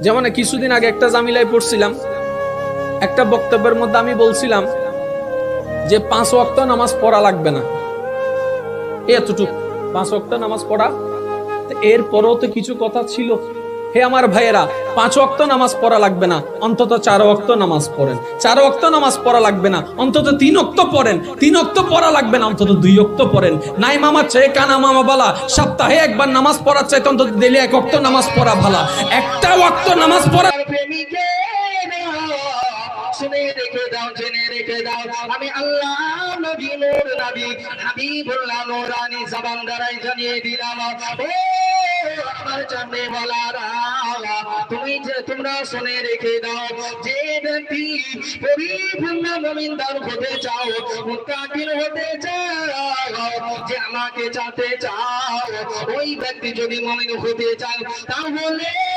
যেমন কিছুদিন আগে একটা জামিলায় পড়ছিলাম, একটা বক্তব্যের মধ্যে আমি বলছিলাম যে 5 ওয়াক্ত নামাজ পড়া লাগবে না, এতটুকু 5 ওয়াক্ত নামাজ পড়া। এরপরও তো কিছু কথা ছিল। হে আমার ভাইয়েরা, 5 ওয়াক্ত নামাজ পড়া লাগবে না, অন্তত 4 ওয়াক্ত নামাজ পড়েন। 4 ওয়াক্ত নামাজ পড়া লাগবে না, অন্তত 3 ওয়াক্ত পড়েন। 3 ওয়াক্ত পড়া লাগবে না, অন্তত 2 ওয়াক্ত পড়েন। নাই মামা চেয়ে কানা মামা বলা, সপ্তাহে একবার নামাজ পড়ার চাইতে অন্তত ডেইলি 1 ওয়াক্ত নামাজ পড়া ভালো। একটা ওয়াক্ত নামাজ পড়া শুনে রেখে দাও, জেনে রেখে দাও, আমি আল্লাহ নবী নূর নবী হাবিবুল্লাহ নূরানি জবান দ্বারাই জানিয়ে দিলাম, ও আমার জানে বলারা, তুমি যে তোমরা শুনে রেখে দাও, যে ব্যক্তি পরিপূর্ণ মুমিনদার হতে চাও, মুত্তাকিন হতে চাও, যে আমাকে চাতে চাও, ওই ব্যক্তি যদি মুমিন হতে চাও, তাহলে